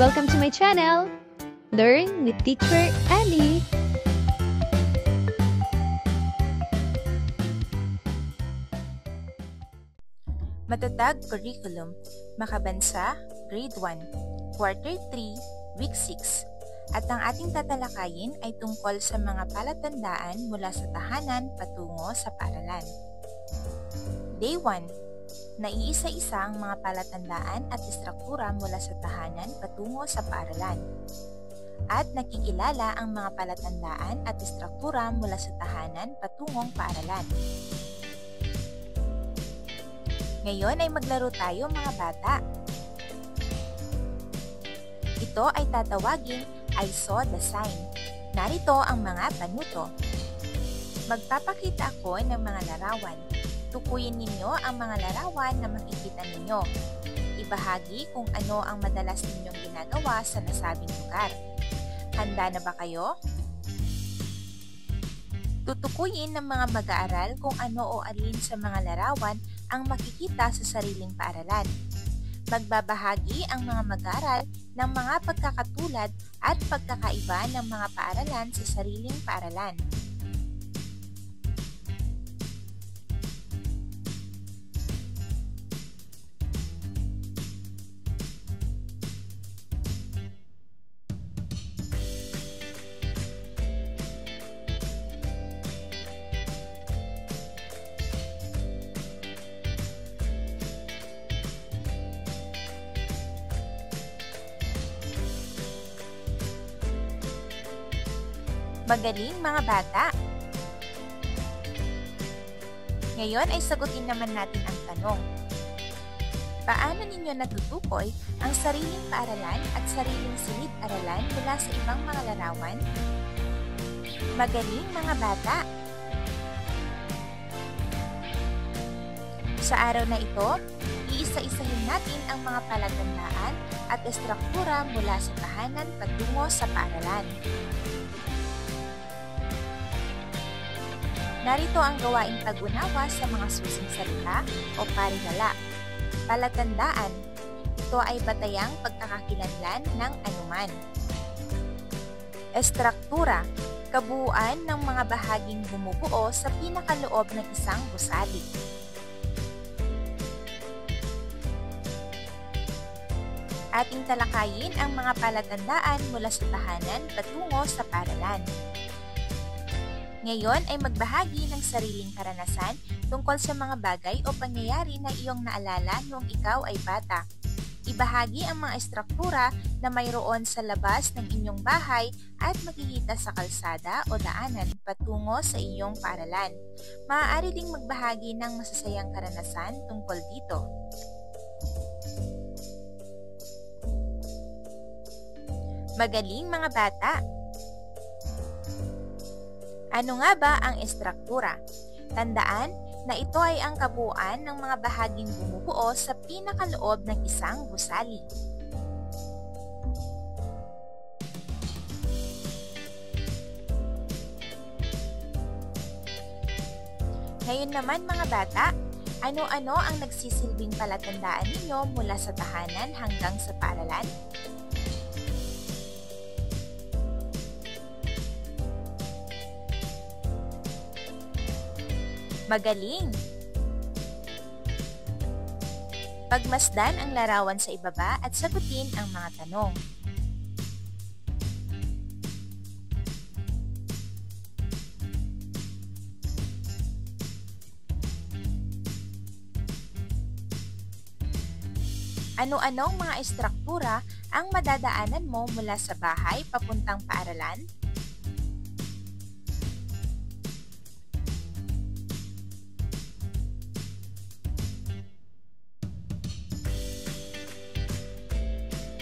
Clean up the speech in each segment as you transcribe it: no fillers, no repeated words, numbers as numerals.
Welcome to my channel, Learn with Teacher Annie. Matatag Curriculum, Makabansa, Grade 1, Quarter 3, Week 6. At ang ating tatalakayin ay tungkol sa mga palatandaan mula sa tahanan patungo sa paaralan. Day 1. Naiisa-isa ang mga palatandaan at istruktura mula sa tahanan patungo sa paaralan. At nakikilala ang mga palatandaan at istruktura mula sa tahanan patungong paaralan. Ngayon ay maglaro tayo mga bata. Ito ay tatawagin I saw the sign. Narito ang mga panuto. Magpapakita ako ng mga larawan. Tukuyin ninyo ang mga larawan na makikita ninyo. Ibahagi kung ano ang madalas ninyong ginagawa sa nasabing lugar. Handa na ba kayo? Tutukuyin ng mga mag-aaral kung ano o alin sa mga larawan ang makikita sa sariling paaralan. Magbabahagi ang mga mag-aaral ng mga pagkakatulad at pagkakaiba ng mga paaralan sa sariling paaralan. Magaling mga bata! Ngayon ay sagutin naman natin ang tanong. Paano ninyo natutukoy ang sariling paaralan at sariling silid-aralan mula sa ibang mga larawan? Magaling mga bata! Sa araw na ito, iisa-isahin natin ang mga palatandaan at istruktura mula sa tahanan patungo sa paaralan. Narito ang gawaing pag-unawa sa mga susing salita o parihala. Palatandaan. Ito ay batayang pagkakakilanlan ng anuman. Estruktura. Kabuuan ng mga bahaging bumubuo sa pinakaloob ng isang gusali. Ating talakayin ang mga palatandaan mula sa tahanan patungo sa paaralan. Ngayon ay magbahagi ng sariling karanasan tungkol sa mga bagay o pangyayari na iyong naalala noong ikaw ay bata. Ibahagi ang mga estruktura na mayroon sa labas ng inyong bahay at makikita sa kalsada o daanan patungo sa iyong paaralan. Maaari ding magbahagi ng masasayang karanasan tungkol dito. Magaling mga bata! Ano nga ba ang estruktura? Tandaan na ito ay ang kabuuan ng mga bahaging bumubuo sa pinakaloob ng isang gusali. Ngayon naman mga bata, ano-ano ang nagsisilbing palatandaan ninyo mula sa tahanan hanggang sa paaralan? Magaling! Pagmasdan ang larawan sa ibaba at sagutin ang mga tanong. Ano-anong mga estruktura ang madadaanan mo mula sa bahay papuntang paaralan?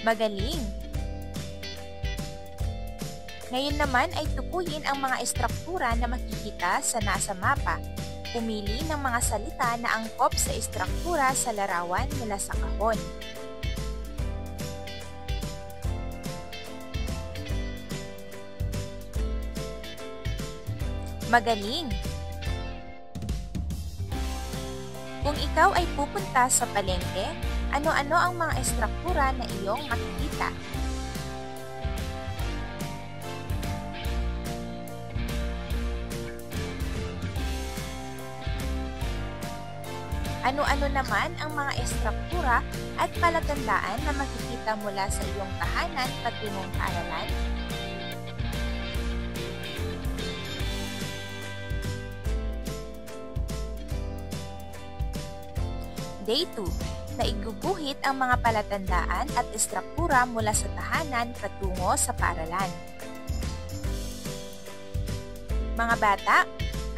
Magaling! Ngayon naman ay tukuyin ang mga estruktura na makikita sa nasa mapa. Pumili ng mga salita na angkop sa estruktura sa larawan mula sa kahon. Magaling! Kung ikaw ay pupunta sa palengke, ano-ano ang mga estruktura na iyong makikita? Ano-ano naman ang mga estruktura at palatandaan na makikita mula sa iyong tahanan patungong paaralan? Day 2. Naiguguhit ang mga palatandaan at estruktura mula sa tahanan patungo sa paaralan. Mga bata,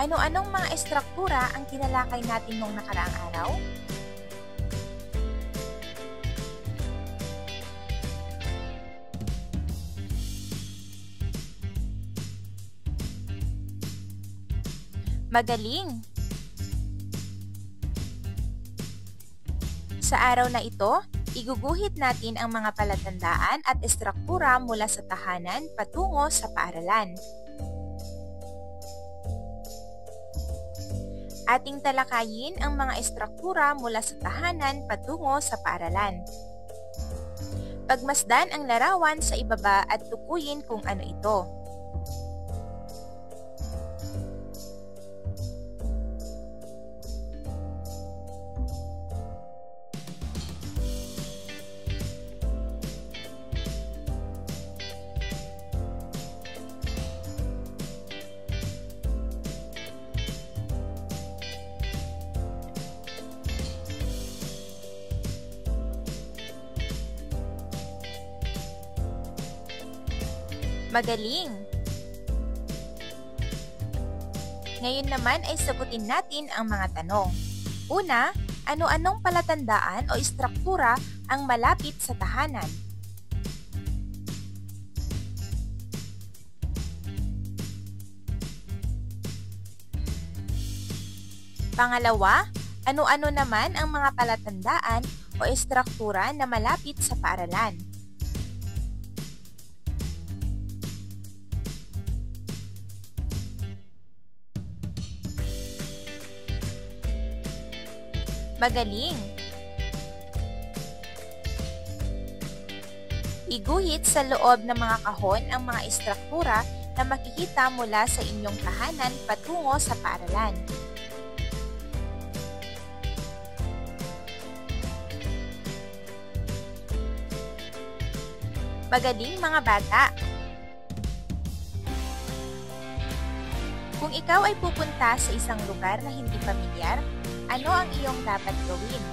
ano-anong mga estruktura ang tinalakay natin noong nakaraang araw? Magaling! Sa araw na ito, iguguhit natin ang mga palatandaan at estruktura mula sa tahanan patungo sa paaralan. Ating talakayin ang mga estruktura mula sa tahanan patungo sa paaralan. Pagmasdan ang larawan sa ibaba at tukuyin kung ano ito. Magaling! Ngayon naman ay sagutin natin ang mga tanong. Una, ano-anong palatandaan o estruktura ang malapit sa tahanan? Pangalawa, ano-ano naman ang mga palatandaan o estruktura na malapit sa paaralan? Magaling! Iguhit sa loob ng mga kahon ang mga estruktura na makikita mula sa inyong tahanan patungo sa paaralan. Magaling mga bata! Kung ikaw ay pupunta sa isang lugar na hindi pamilyar, ano ang iyong dapat gawin?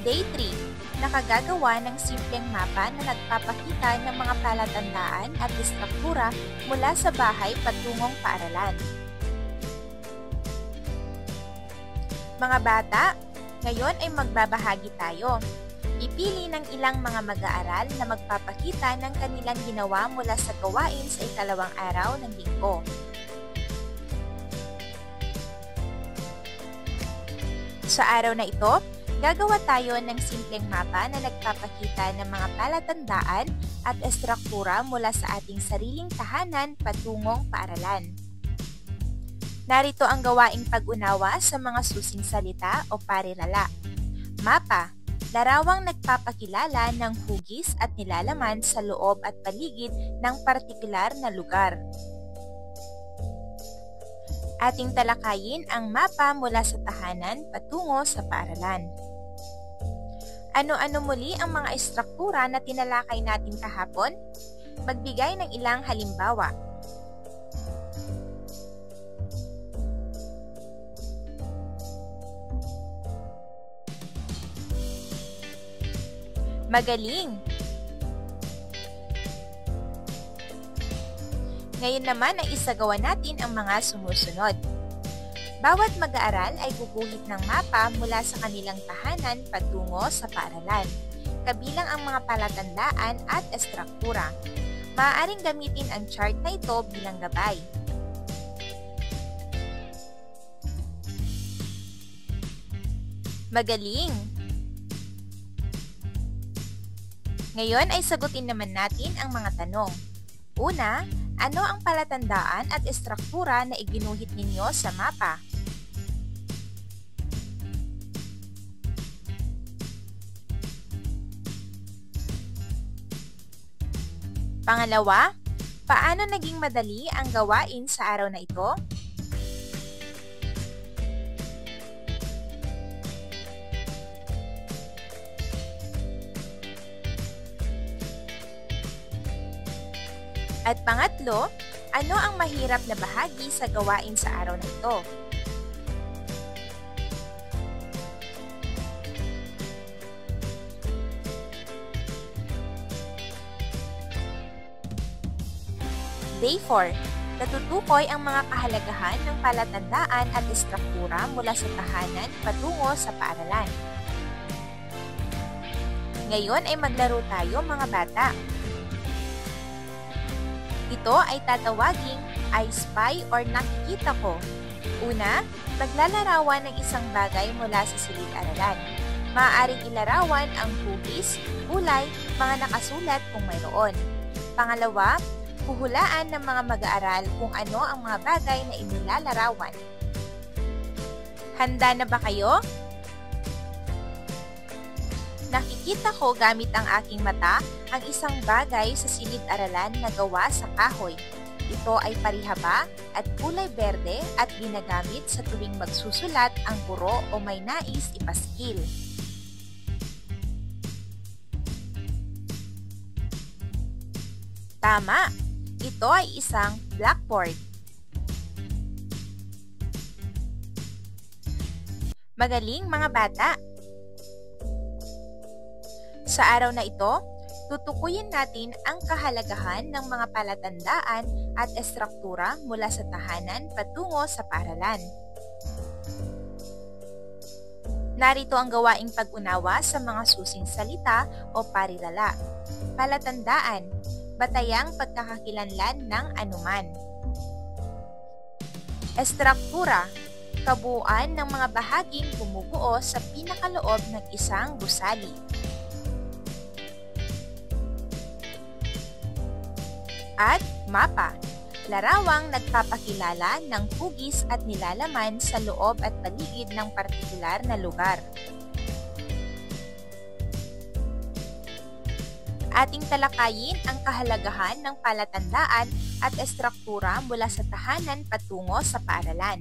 Day 3. Nakagagawa ng simpleng mapa na nagpapakita ng mga palatandaan at estruktura mula sa bahay patungong paaralan. Mga bata, ngayon ay magbabahagi tayo. Ipili ng ilang mga mag-aaral na magpapakita ng kanilang ginawa mula sa gawain sa ikalawang araw ng linggo. Sa araw na ito, gagawa tayo ng simpleng mapa na nagpapakita ng mga palatandaan at estruktura mula sa ating sariling tahanan patungong paaralan. Narito ang gawaing pag-unawa sa mga susing salita o parirala. Mapa. Larawang nagpapakilala ng hugis at nilalaman sa loob at paligid ng partikular na lugar. Ating talakayin ang mapa mula sa tahanan patungo sa paaralan. Ano-ano muli ang mga estruktura na tinalakay natin kahapon? Magbigay ng ilang halimbawa. Magaling! Ngayon naman ay isagawa natin ang mga sumusunod. Bawat mag-aaral ay guguhit ng mapa mula sa kanilang tahanan patungo sa paaralan, kabilang ang mga palatandaan at estruktura. Maaaring gamitin ang chart na ito bilang gabay. Magaling! Ngayon ay sagutin naman natin ang mga tanong. Una, ano ang palatandaan at estruktura na iginuhit ninyo sa mapa? Pangalawa, paano naging madali ang gawain sa araw na ito? At pangatlo, ano ang mahirap na bahagi sa gawain sa araw na ito? Day 4. Natutukoy ang mga kahalagahan ng palatandaan at istruktura mula sa tahanan patungo sa paaralan. Ngayon ay maglaro tayo mga bata. Ito ay tatawaging I spy or nakikita ko. Una, maglalarawan ng isang bagay mula sa silid-aralan. Maaaring ilarawan ang hugis, kulay, mga nakasulat kung mayroon. Pangalawa, huhulaan ng mga mag-aaral kung ano ang mga bagay na inilalarawan. Handa na ba kayo? Nakikita ko gamit ang aking mata ang isang bagay sa silid-aralan na gawa sa kahoy. Ito ay parihaba at kulay berde at ginagamit sa tuwing magsusulat ang guro o may nais ipaskil. Tama! Ito ay isang blackboard. Magaling mga bata! Sa araw na ito, tutukuyin natin ang kahalagahan ng mga palatandaan at estruktura mula sa tahanan patungo sa paaralan. Narito ang gawaing pag-unawa sa mga susing salita o parirala. Palatandaan, batayang pagkakakilanlan ng anuman. Estruktura, kabuuan ng mga bahaging bumubuo sa pinakaloob ng isang gusali. At mapa, larawang nagpapakilala ng hugis at nilalaman sa loob at paligid ng partikular na lugar. Ating talakayin ang kahalagahan ng palatandaan at estruktura mula sa tahanan patungo sa paaralan.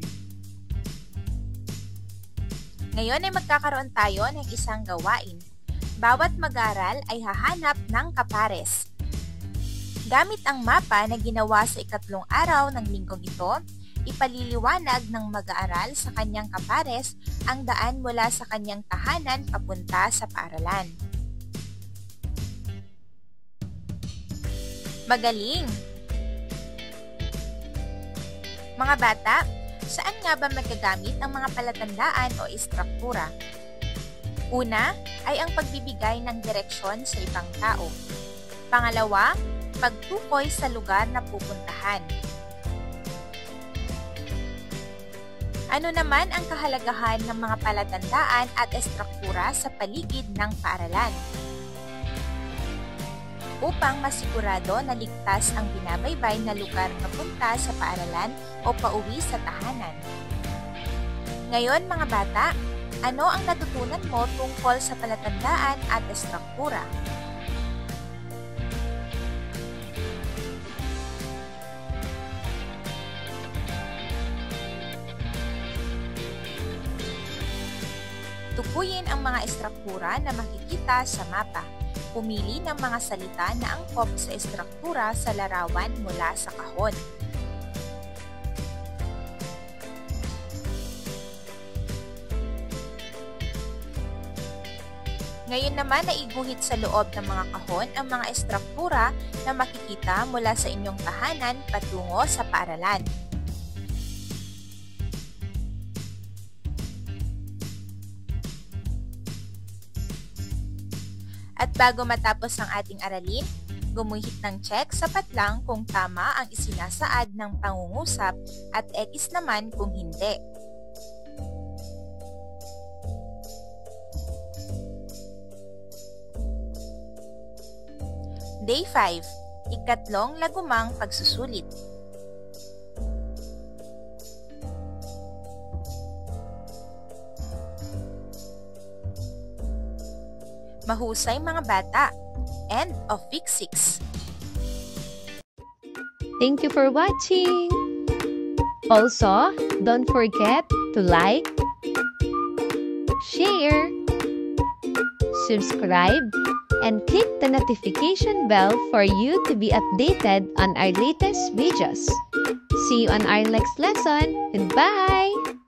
Ngayon ay magkakaroon tayo ng isang gawain. Bawat mag-aaral ay hahanap ng kapares. Gamit ang mapa na ginawa sa ikatlong araw ng linggong ito, ipaliliwanag ng mag-aaral sa kanyang kapares ang daan mula sa kanyang tahanan papunta sa paaralan. Magaling! Mga bata, saan nga ba magagamit ang mga palatandaan o istruktura? Una ay ang pagbibigay ng direksyon sa ibang tao. Pangalawa, pagtukoy sa lugar na pupuntahan. Ano naman ang kahalagahan ng mga palatandaan at estruktura sa paligid ng paaralan? Upang masigurado na ligtas ang binabaybay na lugar papunta sa paaralan o pauwi sa tahanan. Ngayon mga bata, ano ang natutunan mo tungkol sa palatandaan at estruktura? Tukuyin ang mga estruktura na makikita sa mapa. Pumili ng mga salita na angkop sa estruktura sa larawan mula sa kahon. Ngayon naman ay iguhit sa loob ng mga kahon ang mga estruktura na makikita mula sa inyong tahanan patungo sa paaralan. At bago matapos ang ating aralin, gumuhit ng check sapat lang kung tama ang isinasaad ng pangungusap at X naman kung hindi. Day 5. Ikatlong lagumang pagsusulit. Mahusay mga bata. End of week 6. Thank you for watching! Also, don't forget to like, share, subscribe, and click the notification bell for you to be updated on our latest videos. See you on our next lesson. Goodbye!